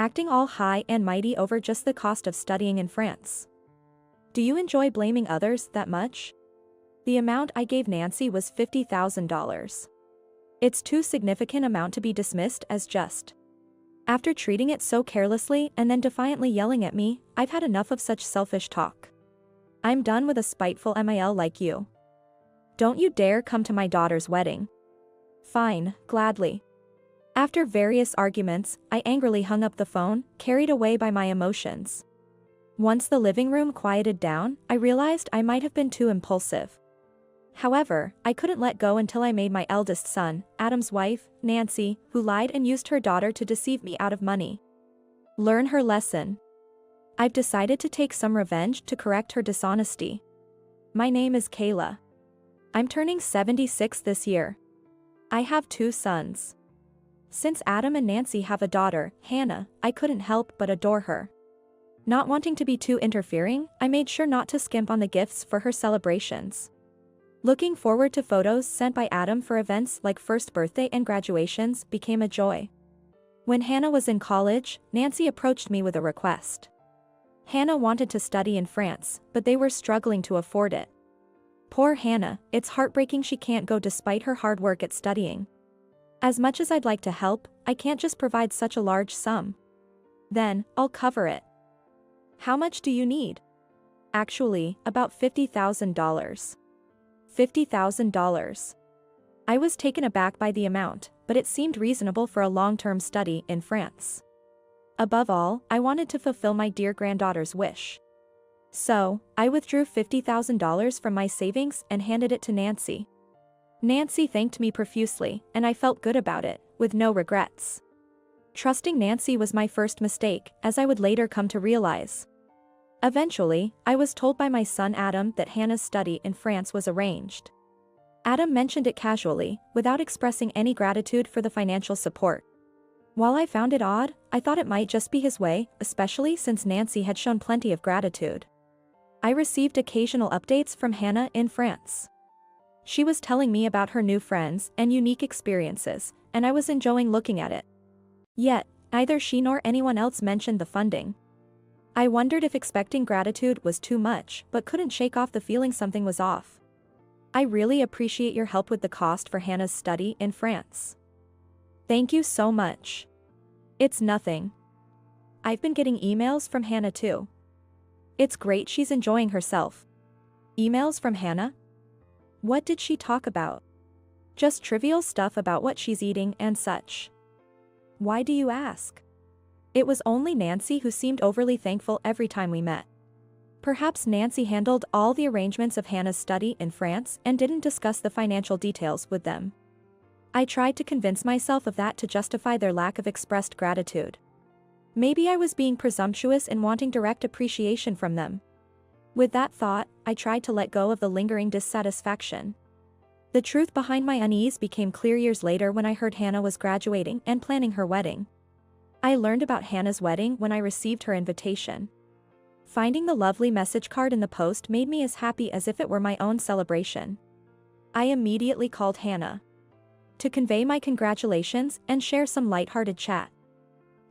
acting all high and mighty over just the cost of studying in France. Do you enjoy blaming others that much? The amount I gave Nancy was $50,000. It's too significant amount to be dismissed as just. After treating it so carelessly and then defiantly yelling at me, I've had enough of such selfish talk. I'm done with a spiteful MIL like you. Don't you dare come to my daughter's wedding. Fine, gladly. After various arguments, I angrily hung up the phone, carried away by my emotions. Once the living room quieted down, I realized I might have been too impulsive. However, I couldn't let go until I made my eldest son, Adam's wife, Nancy, who lied and used her daughter to deceive me out of money, learn her lesson. I've decided to take some revenge to correct her dishonesty. My name is Kayla. I'm turning 76 this year. I have 2 sons. Since Adam and Nancy have a daughter, Hannah, I couldn't help but adore her. Not wanting to be too interfering, I made sure not to skimp on the gifts for her celebrations. Looking forward to photos sent by Adam for events like first birthday and graduations became a joy. When Hannah was in college, Nancy approached me with a request. Hannah wanted to study in France, but they were struggling to afford it. Poor Hannah, it's heartbreaking she can't go despite her hard work at studying. As much as I'd like to help, I can't just provide such a large sum. Then, I'll cover it. How much do you need? Actually, about $50,000. $50,000. I was taken aback by the amount, but it seemed reasonable for a long-term study in France. Above all, I wanted to fulfill my dear granddaughter's wish. So, I withdrew $50,000 from my savings and handed it to Nancy. Nancy thanked me profusely, and I felt good about it, with no regrets. Trusting Nancy was my first mistake, as I would later come to realize. Eventually, I was told by my son Adam that Hannah's study in France was arranged. Adam mentioned it casually, without expressing any gratitude for the financial support. While I found it odd, I thought it might just be his way, especially since Nancy had shown plenty of gratitude. I received occasional updates from Hannah in France. She was telling me about her new friends and unique experiences, and I was enjoying looking at it. Yet, neither she nor anyone else mentioned the funding. I wondered if expecting gratitude was too much, but couldn't shake off the feeling something was off. I really appreciate your help with the cost for Hannah's study in France. Thank you so much. It's nothing. I've been getting emails from Hannah too. It's great she's enjoying herself. Emails from Hannah? What did she talk about? Just trivial stuff about what she's eating and such. Why do you ask? It was only Nancy who seemed overly thankful every time we met. Perhaps Nancy handled all the arrangements of Hannah's study in France and didn't discuss the financial details with them. I tried to convince myself of that to justify their lack of expressed gratitude. Maybe I was being presumptuous in wanting direct appreciation from them. With that thought, I tried to let go of the lingering dissatisfaction. The truth behind my unease became clear years later when I heard Hannah was graduating and planning her wedding. I learned about Hannah's wedding when I received her invitation. Finding the lovely message card in the post made me as happy as if it were my own celebration. I immediately called Hannah to convey my congratulations and share some lighthearted chat.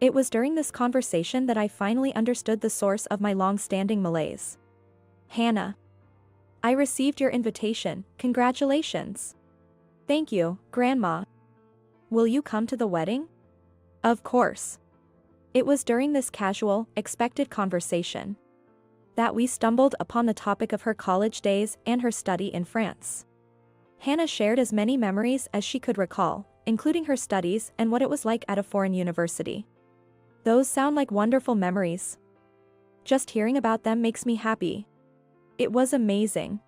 It was during this conversation that I finally understood the source of my long-standing malaise. Hannah, I received your invitation, congratulations. Thank you, Grandma. Will you come to the wedding? Of course. It was during this casual, expected conversation that we stumbled upon the topic of her college days and her study in France. Hannah shared as many memories as she could recall, including her studies and what it was like at a foreign university. Those sound like wonderful memories. Just hearing about them makes me happy. It was amazing.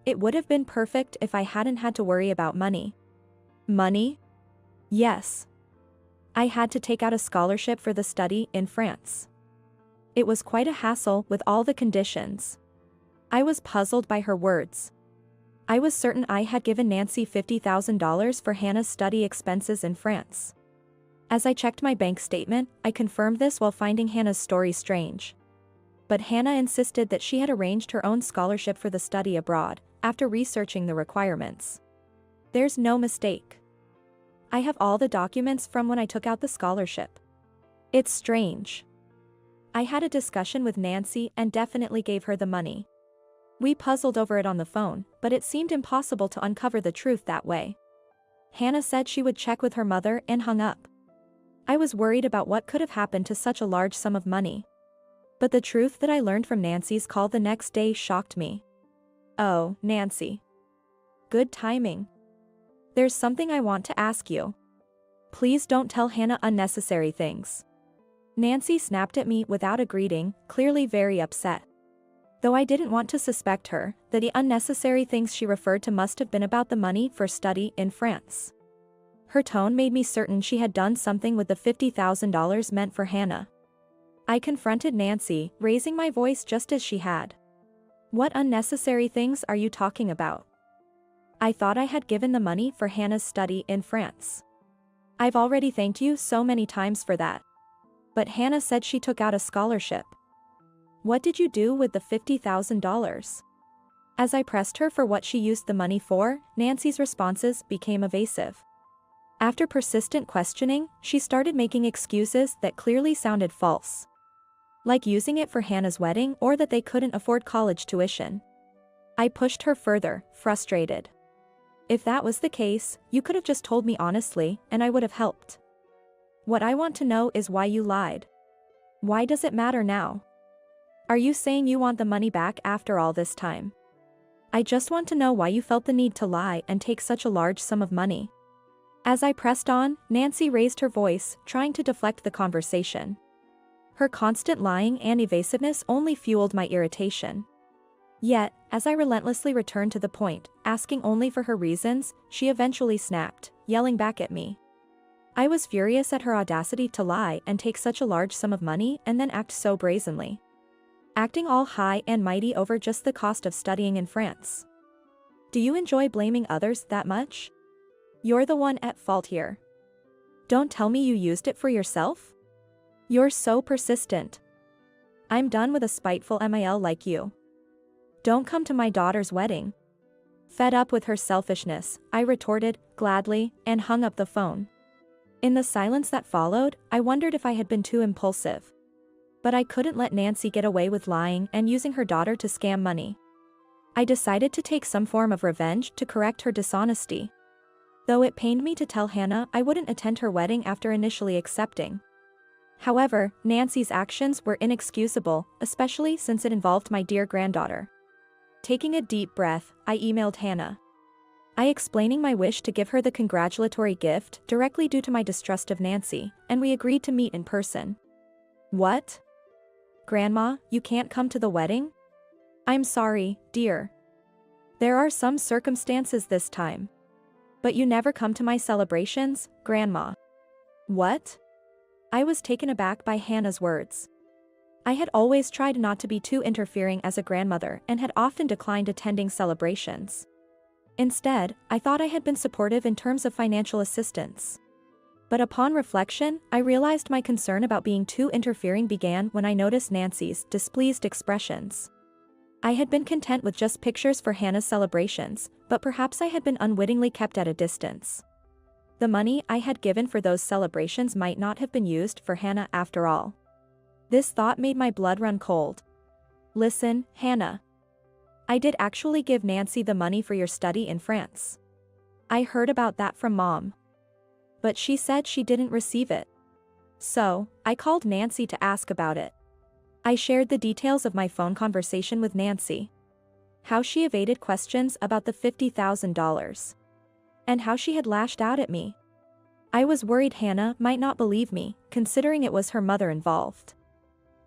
It would have been perfect if I hadn't had to worry about money. Money? Yes. I had to take out a scholarship for the study in France. It was quite a hassle with all the conditions. I was puzzled by her words. I was certain I had given Nancy $50,000 for Hannah's study expenses in France. As I checked my bank statement, I confirmed this while finding Hannah's story strange. But Hannah insisted that she had arranged her own scholarship for the study abroad, after researching the requirements. There's no mistake. I have all the documents from when I took out the scholarship. It's strange. I had a discussion with Nancy and definitely gave her the money. We puzzled over it on the phone, but it seemed impossible to uncover the truth that way. Hannah said she would check with her mother and hung up. I was worried about what could have happened to such a large sum of money. But the truth that I learned from Nancy's call the next day shocked me. Oh, Nancy. Good timing. There's something I want to ask you. Please don't tell Hannah unnecessary things. Nancy snapped at me without a greeting, clearly very upset. Though I didn't want to suspect her, that the unnecessary things she referred to must have been about the money for study in France. Her tone made me certain she had done something with the $50,000 meant for Hannah. I confronted Nancy, raising my voice just as she had. What unnecessary things are you talking about? I thought I had given the money for Hannah's study in France. I've already thanked you so many times for that. But Hannah said she took out a scholarship. What did you do with the $50,000? As I pressed her for what she used the money for, Nancy's responses became evasive. After persistent questioning, she started making excuses that clearly sounded false. Like using it for Hannah's wedding or that they couldn't afford college tuition. I pushed her further, frustrated. If that was the case, you could have just told me honestly, and I would have helped. What I want to know is why you lied. Why does it matter now? Are you saying you want the money back after all this time? I just want to know why you felt the need to lie and take such a large sum of money. As I pressed on, Nancy raised her voice, trying to deflect the conversation. Her constant lying and evasiveness only fueled my irritation. Yet, as I relentlessly returned to the point, asking only for her reasons, she eventually snapped, yelling back at me. I was furious at her audacity to lie and take such a large sum of money and then act so brazenly. Acting all high and mighty over just the cost of studying in France. Do you enjoy blaming others that much? You're the one at fault here. Don't tell me you used it for yourself? You're so persistent. I'm done with a spiteful MIL like you. Don't come to my daughter's wedding. Fed up with her selfishness, I retorted, gladly, and hung up the phone. In the silence that followed, I wondered if I had been too impulsive. But I couldn't let Nancy get away with lying and using her daughter to scam money. I decided to take some form of revenge to correct her dishonesty. Though it pained me to tell Hannah I wouldn't attend her wedding after initially accepting. However, Nancy's actions were inexcusable, especially since it involved my dear granddaughter. Taking a deep breath, I emailed Hannah. Explaining my wish to give her the congratulatory gift directly due to my distrust of Nancy, and we agreed to meet in person. What? Grandma, you can't come to the wedding? I'm sorry, dear. There are some circumstances this time. But you never come to my celebrations, Grandma. What? I was taken aback by Hannah's words. I had always tried not to be too interfering as a grandmother and had often declined attending celebrations. Instead, I thought I had been supportive in terms of financial assistance. But upon reflection, I realized my concern about being too interfering began when I noticed Nancy's displeased expressions. I had been content with just pictures for Hannah's celebrations, but perhaps I had been unwittingly kept at a distance. The money I had given for those celebrations might not have been used for Hannah after all. This thought made my blood run cold. Listen, Hannah. I did actually give Nancy the money for your study in France. I heard about that from Mom. But she said she didn't receive it. So, I called Nancy to ask about it. I shared the details of my phone conversation with Nancy. How she evaded questions about the $50,000. And how she had lashed out at me. I was worried Hannah might not believe me, considering it was her mother involved.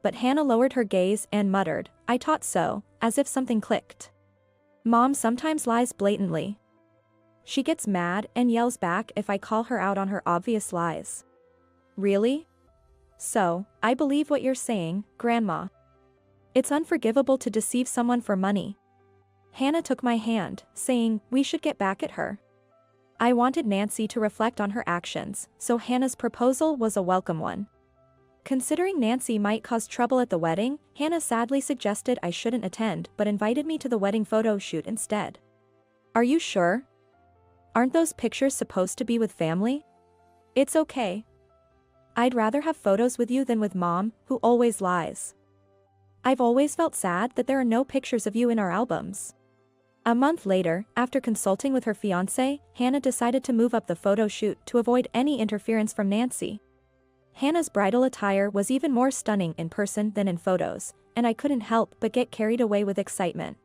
But Hannah lowered her gaze and muttered, "I thought so," as if something clicked. Mom sometimes lies blatantly. She gets mad and yells back if I call her out on her obvious lies. Really? So, I believe what you're saying, Grandma. It's unforgivable to deceive someone for money. Hannah took my hand, saying, we should get back at her. I wanted Nancy to reflect on her actions, so Hannah's proposal was a welcome one. Considering Nancy might cause trouble at the wedding, Hannah sadly suggested I shouldn't attend but invited me to the wedding photo shoot instead. Are you sure? Aren't those pictures supposed to be with family? It's okay. I'd rather have photos with you than with Mom, who always lies. I've always felt sad that there are no pictures of you in our albums. A month later, after consulting with her fiancé, Hannah decided to move up the photo shoot to avoid any interference from Nancy. Hannah's bridal attire was even more stunning in person than in photos, and I couldn't help but get carried away with excitement.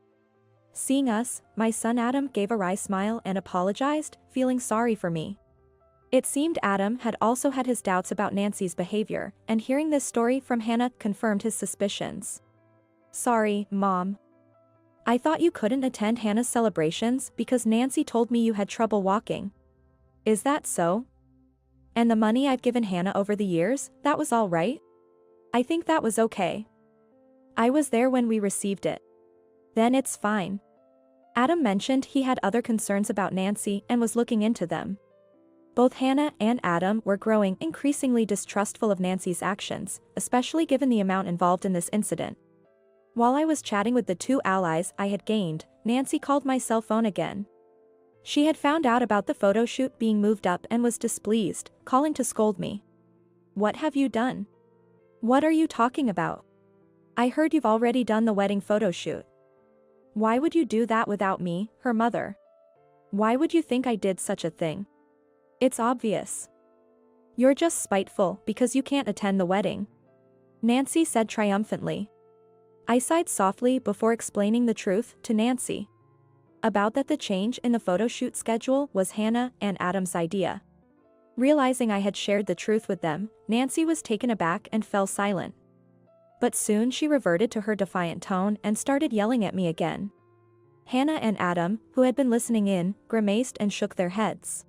Seeing us, my son Adam gave a wry smile and apologized, feeling sorry for me. It seemed Adam had also had his doubts about Nancy's behavior, and hearing this story from Hannah confirmed his suspicions. Sorry, Mom. I thought you couldn't attend Hannah's celebrations because Nancy told me you had trouble walking. Is that so? And the money I've given Hannah over the years, that was all right? I think that was okay. I was there when we received it. Then it's fine. Adam mentioned he had other concerns about Nancy and was looking into them. Both Hannah and Adam were growing increasingly distrustful of Nancy's actions, especially given the amount involved in this incident. While I was chatting with the two allies I had gained, Nancy called my cell phone again. She had found out about the photo shoot being moved up and was displeased, calling to scold me. What have you done? What are you talking about? I heard you've already done the wedding photo shoot. Why would you do that without me, her mother? Why would you think I did such a thing? It's obvious. You're just spiteful because you can't attend the wedding. Nancy said triumphantly. I sighed softly before explaining the truth to Nancy. About that the change in the photo shoot schedule was Hannah and Adam's idea. Realizing I had shared the truth with them, Nancy was taken aback and fell silent. But soon she reverted to her defiant tone and started yelling at me again. Hannah and Adam, who had been listening in, grimaced and shook their heads.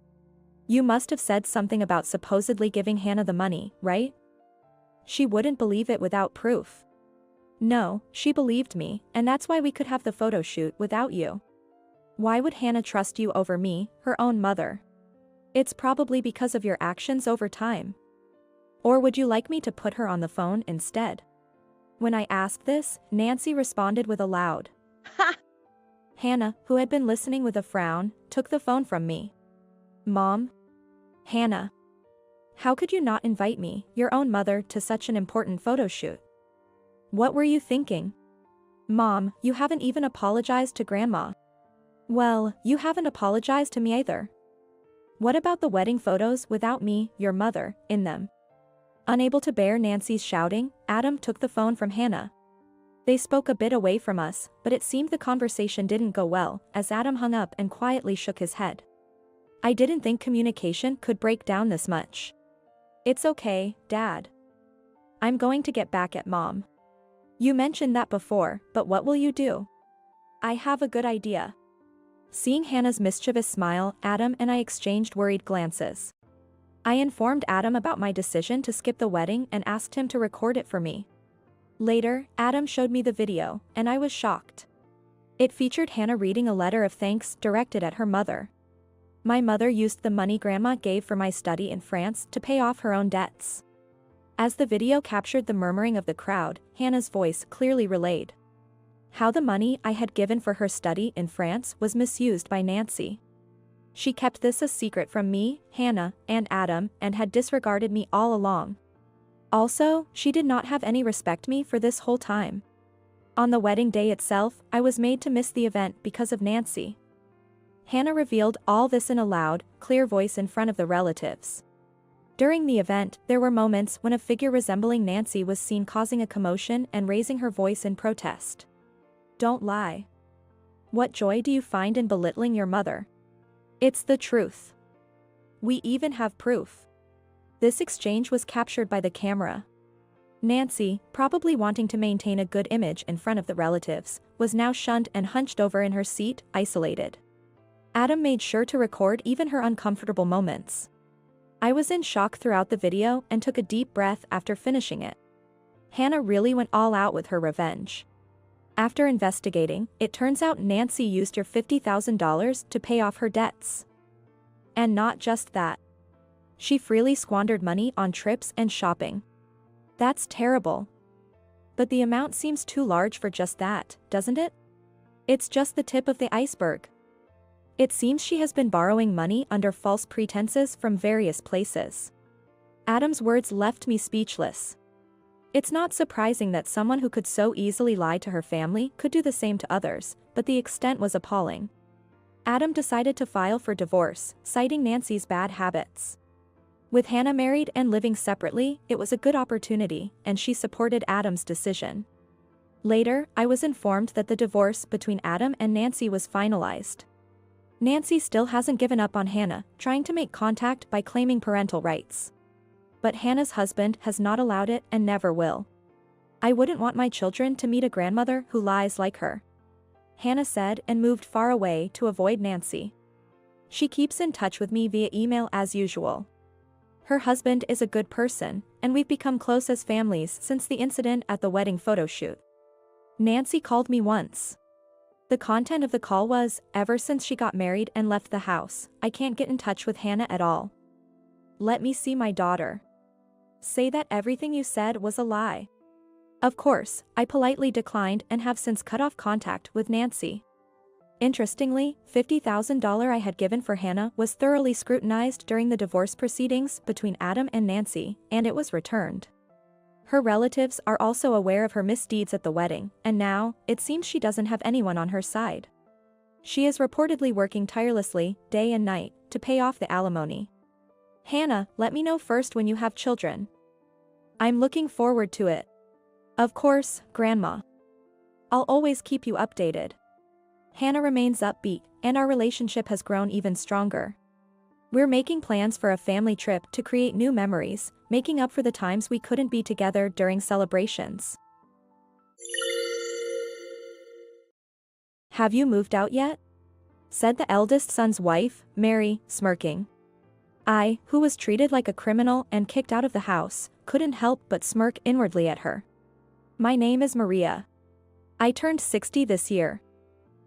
You must have said something about supposedly giving Hannah the money, right? She wouldn't believe it without proof. No, she believed me, and that's why we could have the photo shoot without you. Why would Hannah trust you over me, her own mother? It's probably because of your actions over time. Or would you like me to put her on the phone instead? When I asked this, Nancy responded with a loud ha! Hannah, who had been listening with a frown, took the phone from me. Mom? Hannah. How could you not invite me, your own mother, to such an important photo shoot? What were you thinking? Mom, you haven't even apologized to Grandma. Well, you haven't apologized to me either. What about the wedding photos without me, your mother, in them? Unable to bear Nancy's shouting, Adam took the phone from Hannah. They spoke a bit away from us, but it seemed the conversation didn't go well, as Adam hung up and quietly shook his head. I didn't think communication could break down this much. It's okay, Dad. I'm going to get back at Mom. You mentioned that before, but what will you do? I have a good idea. Seeing Hannah's mischievous smile, Adam and I exchanged worried glances. I informed Adam about my decision to skip the wedding and asked him to record it for me. Later, Adam showed me the video, and I was shocked. It featured Hannah reading a letter of thanks directed at her mother. My mother used the money Grandma gave for my study in France to pay off her own debts. As the video captured the murmuring of the crowd, Hannah's voice clearly relayed how the money I had given for her study in France was misused by Nancy. She kept this a secret from me, Hannah, and Adam, and had disregarded me all along. Also, she did not have any respect me for this whole time. On the wedding day itself, I was made to miss the event because of Nancy. Hannah revealed all this in a loud, clear voice in front of the relatives. During the event, there were moments when a figure resembling Nancy was seen causing a commotion and raising her voice in protest. Don't lie. What joy do you find in belittling your mother? It's the truth. We even have proof. This exchange was captured by the camera. Nancy, probably wanting to maintain a good image in front of the relatives, was now shunned and hunched over in her seat, isolated. Adam made sure to record even her uncomfortable moments. I was in shock throughout the video and took a deep breath after finishing it. Hannah really went all out with her revenge. After investigating, it turns out Nancy used your $50,000 to pay off her debts. And not just that. She freely squandered money on trips and shopping. That's terrible. But the amount seems too large for just that, doesn't it? It's just the tip of the iceberg. It seems she has been borrowing money under false pretenses from various places. Adam's words left me speechless. It's not surprising that someone who could so easily lie to her family could do the same to others, but the extent was appalling. Adam decided to file for divorce, citing Nancy's bad habits. With Hannah married and living separately, it was a good opportunity, and she supported Adam's decision. Later, I was informed that the divorce between Adam and Nancy was finalized. Nancy still hasn't given up on Hannah, trying to make contact by claiming parental rights. But Hannah's husband has not allowed it and never will. I wouldn't want my children to meet a grandmother who lies like her, Hannah said, and moved far away to avoid Nancy. She keeps in touch with me via email as usual. Her husband is a good person, and we've become close as families since the incident at the wedding photo shoot. Nancy called me once. The content of the call was, ever since she got married and left the house, I can't get in touch with Hannah at all. Let me see my daughter. Say that everything you said was a lie. Of course, I politely declined and have since cut off contact with Nancy. Interestingly, $50,000 I had given for Hannah was thoroughly scrutinized during the divorce proceedings between Adam and Nancy, and it was returned. Her relatives are also aware of her misdeeds at the wedding, and now, it seems she doesn't have anyone on her side. She is reportedly working tirelessly, day and night, to pay off the alimony. Hannah, let me know first when you have children. I'm looking forward to it. Of course, Grandma. I'll always keep you updated. Hannah remains upbeat, and our relationship has grown even stronger. We're making plans for a family trip to create new memories, making up for the times we couldn't be together during celebrations. Have you moved out yet? Said the eldest son's wife, Mary, smirking. I, who was treated like a criminal and kicked out of the house, couldn't help but smirk inwardly at her. My name is Maria. I turned 60 this year.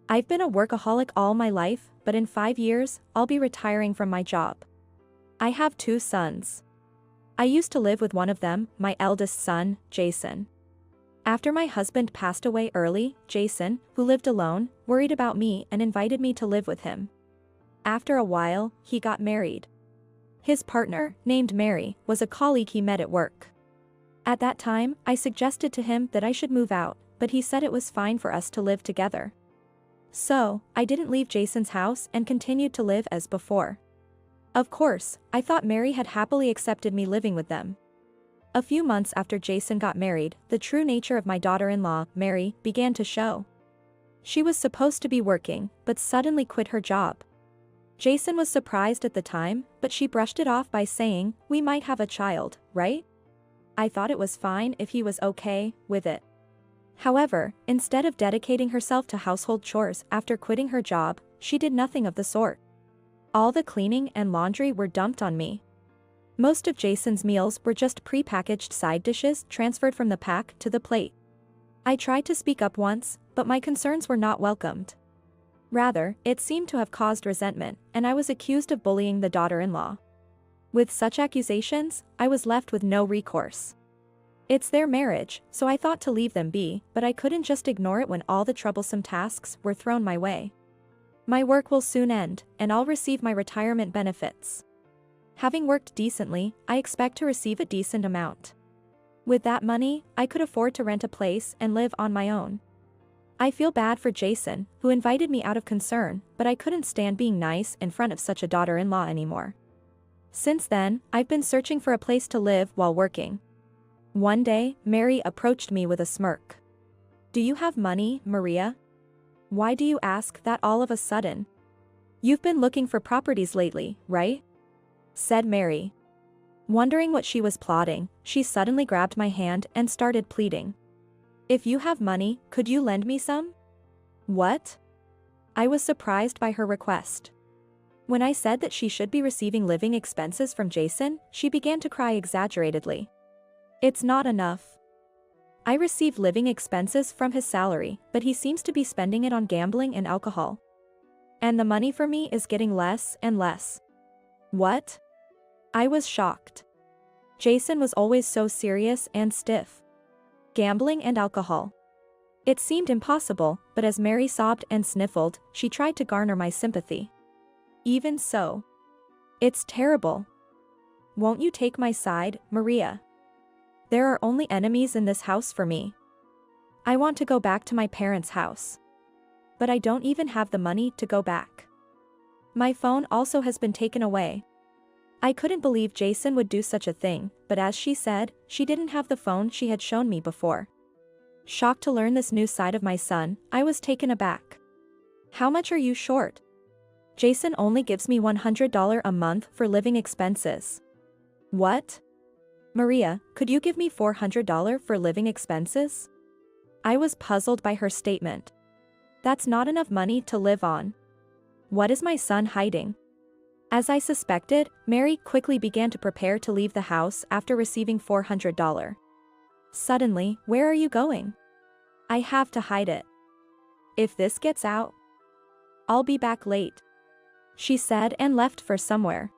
I've been a workaholic all my life, but in 5 years, I'll be retiring from my job. I have 2 sons. I used to live with one of them, my eldest son, Jason. After my husband passed away early, Jason, who lived alone, worried about me and invited me to live with him. After a while, he got married. His partner, named Mary, was a colleague he met at work. At that time, I suggested to him that I should move out, but he said it was fine for us to live together. So, I didn't leave Jason's house and continued to live as before. Of course, I thought Mary had happily accepted me living with them. A few months after Jason got married, the true nature of my daughter-in-law, Mary, began to show. She was supposed to be working, but suddenly quit her job. Jason was surprised at the time, but she brushed it off by saying, "We might have a child, right?" I thought it was fine if he was okay with it. However, instead of dedicating herself to household chores after quitting her job, she did nothing of the sort. All the cleaning and laundry were dumped on me. Most of Jason's meals were just pre-packaged side dishes transferred from the pack to the plate. I tried to speak up once, but my concerns were not welcomed. Rather, it seemed to have caused resentment, and I was accused of bullying the daughter-in-law. With such accusations, I was left with no recourse. It's their marriage, so I thought to leave them be, but I couldn't just ignore it when all the troublesome tasks were thrown my way. My work will soon end, and I'll receive my retirement benefits. Having worked decently, I expect to receive a decent amount. With that money, I could afford to rent a place and live on my own. I feel bad for Jason, who invited me out of concern, but I couldn't stand being nice in front of such a daughter-in-law anymore. Since then, I've been searching for a place to live while working. One day, Mary approached me with a smirk. "Do you have money, Maria? Why do you ask that all of a sudden? You've been looking for properties lately, right?" said Mary. Wondering what she was plotting, she suddenly grabbed my hand and started pleading. "If you have money, could you lend me some?" What? I was surprised by her request. When I said that she should be receiving living expenses from Jason, she began to cry exaggeratedly. "It's not enough. I receive living expenses from his salary, but he seems to be spending it on gambling and alcohol. And the money for me is getting less and less." What? I was shocked. Jason was always so serious and stiff. Gambling and alcohol. It seemed impossible, but as Mary sobbed and sniffled, she tried to garner my sympathy. Even so. It's terrible. won't you take my side, Maria? There are only enemies in this house for me. I want to go back to my parents' house. But I don't even have the money to go back. My phone also has been taken away. I couldn't believe Jason would do such a thing, but as she said, she didn't have the phone she had shown me before. Shocked to learn this new side of my son, I was taken aback. How much are you short? Jason only gives me $100 a month for living expenses. What? Maria, could you give me $400 for living expenses? I was puzzled by her statement. That's not enough money to live on. What is my son hiding? As I suspected, Mary quickly began to prepare to leave the house after receiving $400. Suddenly, where are you going? I have to hide it. If this gets out, I'll be back late, she said and left for somewhere.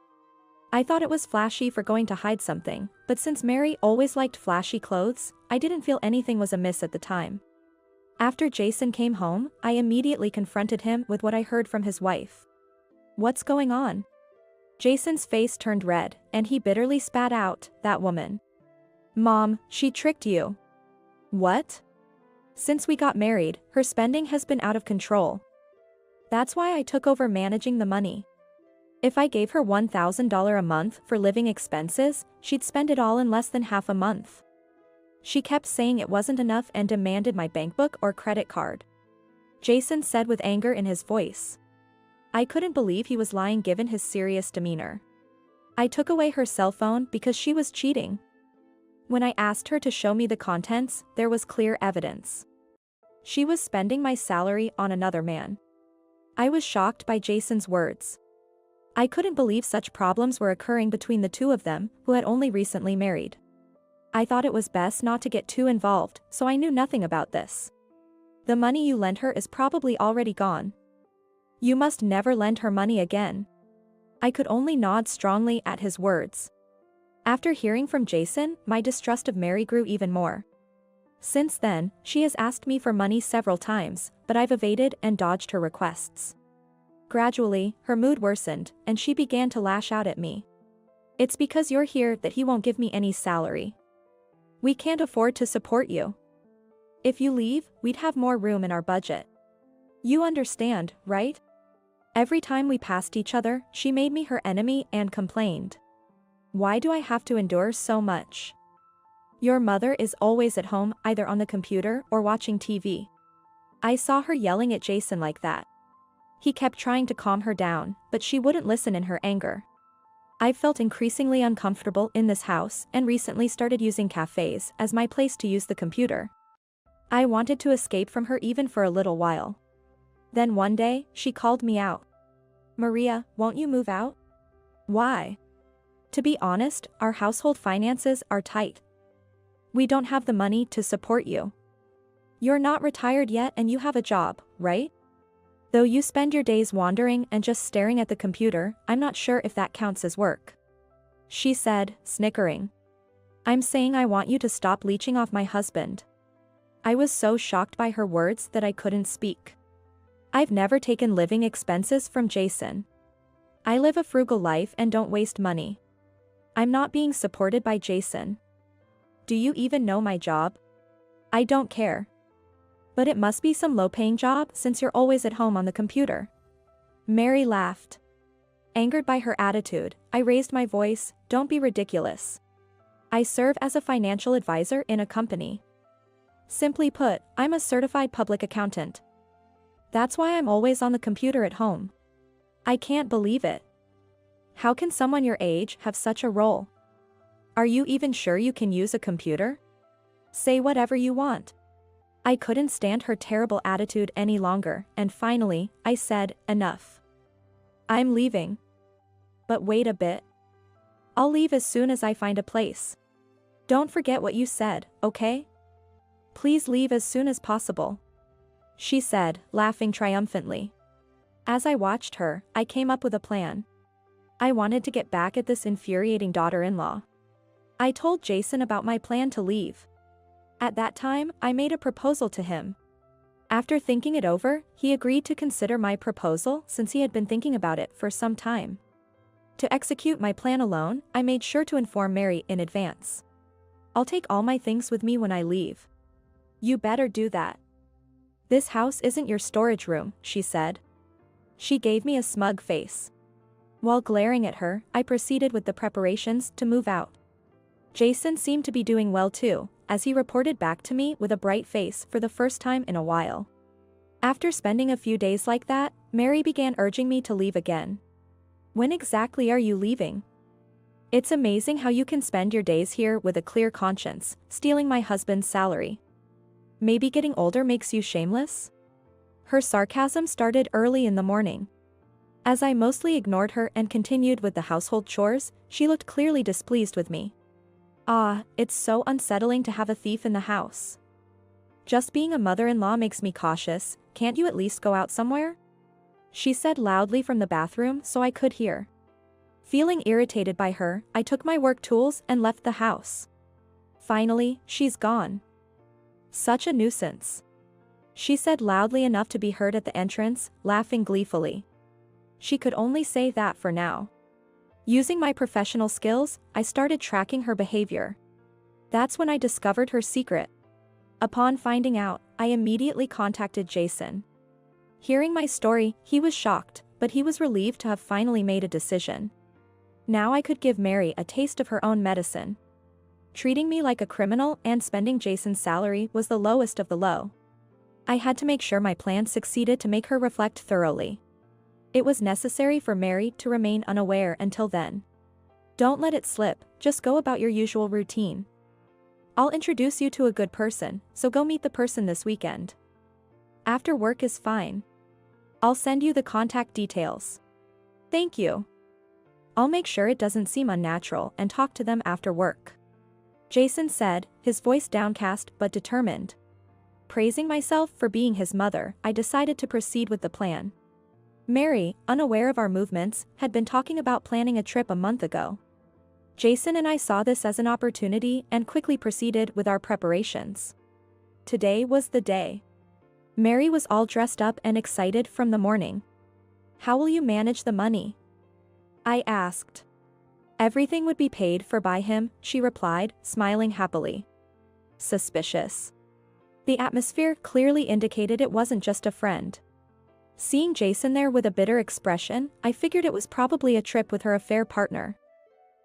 I thought it was flashy for going to hide something, but since Mary always liked flashy clothes, I didn't feel anything was amiss at the time. After Jason came home, I immediately confronted him with what I heard from his wife. What's going on? Jason's face turned red, and he bitterly spat out, "That woman. Mom, she tricked you." What? Since we got married, her spending has been out of control. That's why I took over managing the money. If I gave her $1,000 a month for living expenses, she'd spend it all in less than half a month. She kept saying it wasn't enough and demanded my bank book or credit card. Jason said with anger in his voice. I couldn't believe he was lying given his serious demeanor. I took away her cell phone because she was cheating. When I asked her to show me the contents, there was clear evidence. She was spending my salary on another man. I was shocked by Jason's words. I couldn't believe such problems were occurring between the two of them, who had only recently married. I thought it was best not to get too involved, so I knew nothing about this. The money you lent her is probably already gone. You must never lend her money again. I could only nod strongly at his words. After hearing from Jason, my distrust of Mary grew even more. Since then, she has asked me for money several times, but I've evaded and dodged her requests. Gradually, her mood worsened, and she began to lash out at me. It's because you're here that he won't give me any salary. We can't afford to support you. If you leave, we'd have more room in our budget. You understand, right? Every time we passed each other, she made me her enemy and complained. Why do I have to endure so much? Your mother is always at home, either on the computer or watching TV. I saw her yelling at Jason like that. He kept trying to calm her down, but she wouldn't listen in her anger. I've felt increasingly uncomfortable in this house and recently started using cafes as my place to use the computer. I wanted to escape from her even for a little while. Then one day, she called me out. Maria, won't you move out? Why? To be honest, our household finances are tight. We don't have the money to support you. You're not retired yet and you have a job, right? Though you spend your days wandering and just staring at the computer, I'm not sure if that counts as work. She said, snickering. I'm saying I want you to stop leeching off my husband. I was so shocked by her words that I couldn't speak. I've never taken living expenses from Jason. I live a frugal life and don't waste money. I'm not being supported by Jason. Do you even know my job? I don't care. But it must be some low-paying job since you're always at home on the computer. Mary laughed. Angered by her attitude, I raised my voice, don't be ridiculous. I serve as a financial advisor in a company. Simply put, I'm a certified public accountant. That's why I'm always on the computer at home. I can't believe it. How can someone your age have such a role? Are you even sure you can use a computer? Say whatever you want. I couldn't stand her terrible attitude any longer, and finally, I said, enough. I'm leaving. But wait a bit. I'll leave as soon as I find a place. Don't forget what you said, okay? Please leave as soon as possible. She said, laughing triumphantly. As I watched her, I came up with a plan. I wanted to get back at this infuriating daughter-in-law. I told Jason about my plan to leave. At that time, I made a proposal to him. After thinking it over, he agreed to consider my proposal since he had been thinking about it for some time. To execute my plan alone, I made sure to inform Mary in advance. I'll take all my things with me when I leave. You better do that. This house isn't your storage room, she said. She gave me a smug face. While glaring at her, I proceeded with the preparations to move out. Jason seemed to be doing well too, as he reported back to me with a bright face for the first time in a while. After spending a few days like that, Mary began urging me to leave again. When exactly are you leaving? It's amazing how you can spend your days here with a clear conscience, stealing my husband's salary. Maybe getting older makes you shameless? Her sarcasm started early in the morning. As I mostly ignored her and continued with the household chores, she looked clearly displeased with me. Ah, it's so unsettling to have a thief in the house. Just being a mother-in-law makes me cautious, can't you at least go out somewhere? She said loudly from the bathroom so I could hear. Feeling irritated by her, I took my work tools and left the house. Finally, she's gone. Such a nuisance. She said loudly enough to be heard at the entrance, laughing gleefully. She could only say that for now. Using my professional skills, I started tracking her behavior. That's when I discovered her secret. Upon finding out, I immediately contacted Jason. Hearing my story, he was shocked, but he was relieved to have finally made a decision. Now I could give Mary a taste of her own medicine. Treating me like a criminal and spending Jason's salary was the lowest of the low. I had to make sure my plan succeeded to make her reflect thoroughly. It was necessary for Mary to remain unaware until then. Don't let it slip, just go about your usual routine. I'll introduce you to a good person, so go meet the person this weekend. After work is fine. I'll send you the contact details. Thank you. I'll make sure it doesn't seem unnatural and talk to them after work. Jason said, his voice downcast but determined. Praising myself for being his mother, I decided to proceed with the plan. Mary, unaware of our movements, had been talking about planning a trip a month ago. Jason and I saw this as an opportunity and quickly proceeded with our preparations. Today was the day. Mary was all dressed up and excited from the morning. How will you manage the money? I asked. Everything would be paid for by him, she replied, smiling happily. Suspicious. The atmosphere clearly indicated it wasn't just a friend. Seeing Jason there with a bitter expression, I figured it was probably a trip with her affair partner.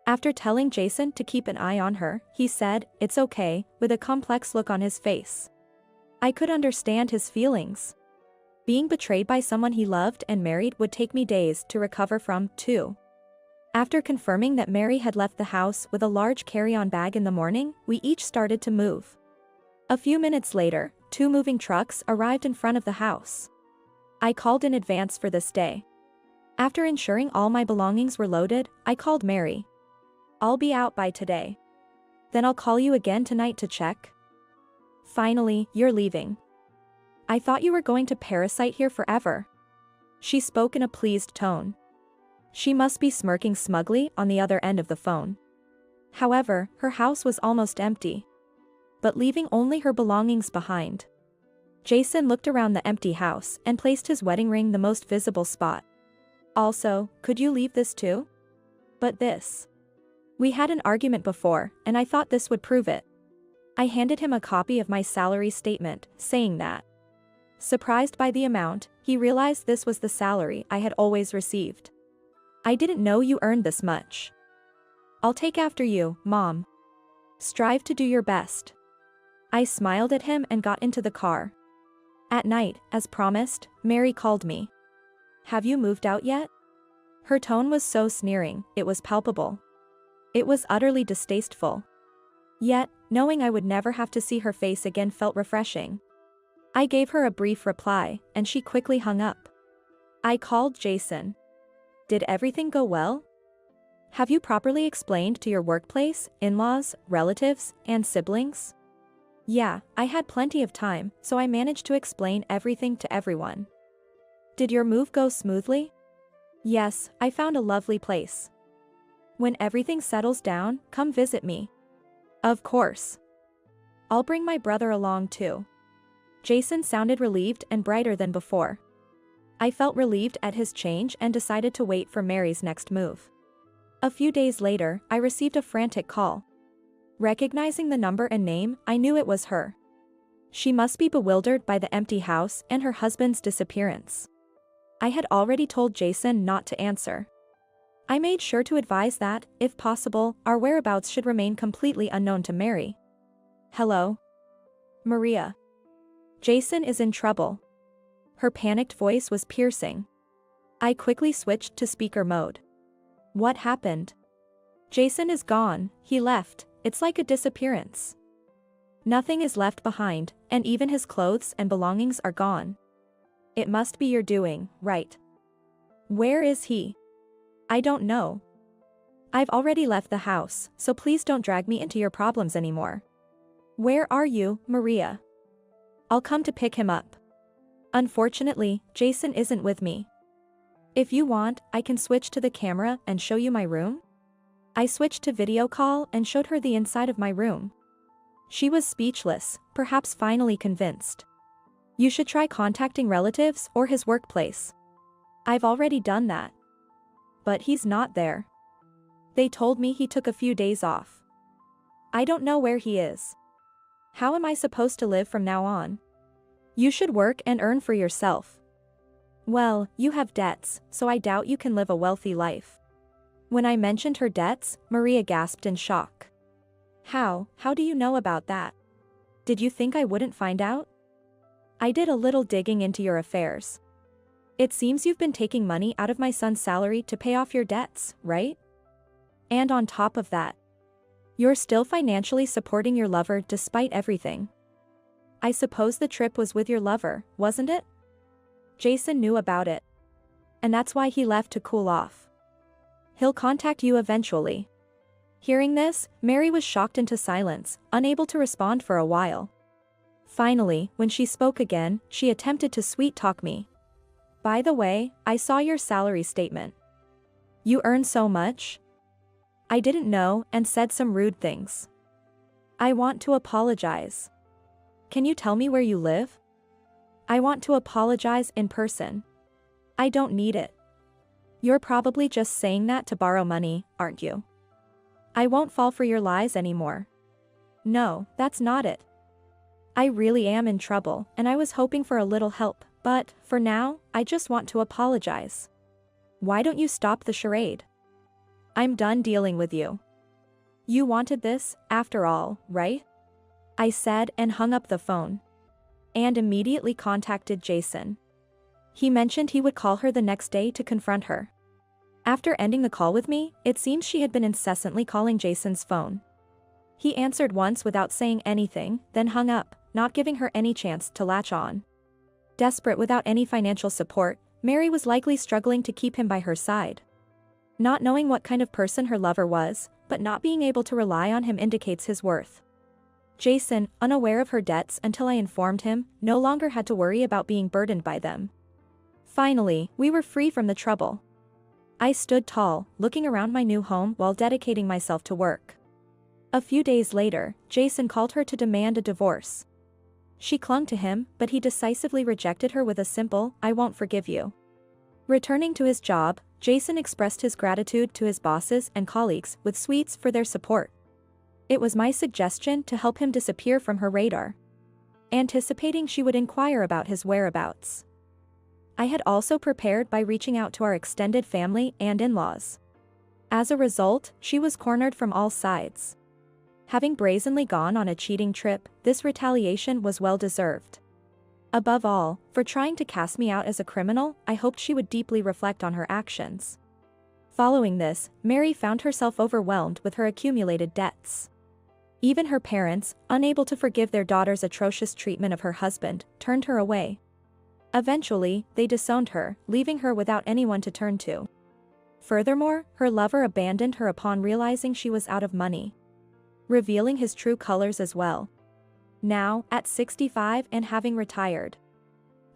After telling Jason to keep an eye on her, he said, "It's okay," with a complex look on his face. I could understand his feelings. Being betrayed by someone he loved and married would take me days to recover from, too. After confirming that Mary had left the house with a large carry-on bag in the morning, we each started to move. A few minutes later, 2 moving trucks arrived in front of the house. I called in advance for this day. After ensuring all my belongings were loaded, I called Mary. I'll be out by today. Then I'll call you again tonight to check. Finally, you're leaving. I thought you were going to parasite here forever. She spoke in a pleased tone. She must be smirking smugly on the other end of the phone. However, her house was almost empty. But leaving only her belongings behind. Jason looked around the empty house and placed his wedding ring the most visible spot. Also, could you leave this too? But this. We had an argument before, and I thought this would prove it. I handed him a copy of my salary statement, saying that. Surprised by the amount, he realized this was the salary I had always received. I didn't know you earned this much. I'll take after you, Mom. Strive to do your best. I smiled at him and got into the car. At night, as promised, Mary called me. Have you moved out yet? Her tone was so sneering, it was palpable. It was utterly distasteful. Yet, knowing I would never have to see her face again felt refreshing. I gave her a brief reply, and she quickly hung up. I called Jason. Did everything go well? Have you properly explained to your workplace, in-laws, relatives, and siblings? Yeah, I had plenty of time, so I managed to explain everything to everyone. Did your move go smoothly? Yes, I found a lovely place. When everything settles down, come visit me. Of course. I'll bring my brother along too. Jason sounded relieved and brighter than before. I felt relieved at his change and decided to wait for Mary's next move. A few days later, I received a frantic call. Recognizing the number and name, I knew it was her. She must be bewildered by the empty house and her husband's disappearance. I had already told Jason not to answer. I made sure to advise that, if possible, our whereabouts should remain completely unknown to Mary. Hello? Maria. Jason is in trouble. Her panicked voice was piercing. I quickly switched to speaker mode. What happened? Jason is gone, he left, it's like a disappearance. Nothing is left behind, and even his clothes and belongings are gone. It must be your doing, right? Where is he? I don't know. I've already left the house, so please don't drag me into your problems anymore. Where are you, Maria? I'll come to pick him up. Unfortunately, Jason isn't with me. If you want, I can switch to the camera and show you my room? I switched to video call and showed her the inside of my room. She was speechless, perhaps finally convinced. You should try contacting relatives or his workplace. I've already done that. But he's not there. They told me he took a few days off. I don't know where he is. How am I supposed to live from now on? You should work and earn for yourself. Well, you have debts, so I doubt you can live a wealthy life. When I mentioned her debts, Maria gasped in shock. How do you know about that? Did you think I wouldn't find out? I did a little digging into your affairs. It seems you've been taking money out of my son's salary to pay off your debts, right? And on top of that, you're still financially supporting your lover despite everything. I suppose the trip was with your lover, wasn't it? Jason knew about it. And that's why he left to cool off. He'll contact you eventually. Hearing this, Mary was shocked into silence, unable to respond for a while. Finally, when she spoke again, she attempted to sweet-talk me. By the way, I saw your salary statement. You earn so much? I didn't know and said some rude things. I want to apologize. Can you tell me where you live? I want to apologize in person. I don't need it. You're probably just saying that to borrow money, aren't you? I won't fall for your lies anymore. No, that's not it. I really am in trouble, and I was hoping for a little help, but, for now, I just want to apologize. Why don't you stop the charade? I'm done dealing with you. You wanted this, after all, right? I said and hung up the phone. And immediately contacted Jason. He mentioned he would call her the next day to confront her. After ending the call with me, it seems she had been incessantly calling Jason's phone. He answered once without saying anything, then hung up, not giving her any chance to latch on. Desperate without any financial support, Mary was likely struggling to keep him by her side. Not knowing what kind of person her lover was, but not being able to rely on him indicates his worth. Jason, unaware of her debts until I informed him, no longer had to worry about being burdened by them. Finally, we were free from the trouble. I stood tall, looking around my new home while dedicating myself to work. A few days later, Jason called her to demand a divorce. She clung to him, but he decisively rejected her with a simple, "I won't forgive you." Returning to his job, Jason expressed his gratitude to his bosses and colleagues with sweets for their support. It was my suggestion to help him disappear from her radar. Anticipating she would inquire about his whereabouts. I had also prepared by reaching out to our extended family and in-laws. As a result, she was cornered from all sides. Having brazenly gone on a cheating trip, this retaliation was well-deserved. Above all, for trying to cast me out as a criminal, I hoped she would deeply reflect on her actions. Following this, Mary found herself overwhelmed with her accumulated debts. Even her parents, unable to forgive their daughter's atrocious treatment of her husband, turned her away. Eventually, they disowned her, leaving her without anyone to turn to. Furthermore, her lover abandoned her upon realizing she was out of money, revealing his true colors as well. Now, at 65 and having retired,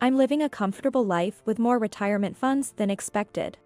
I'm living a comfortable life with more retirement funds than expected.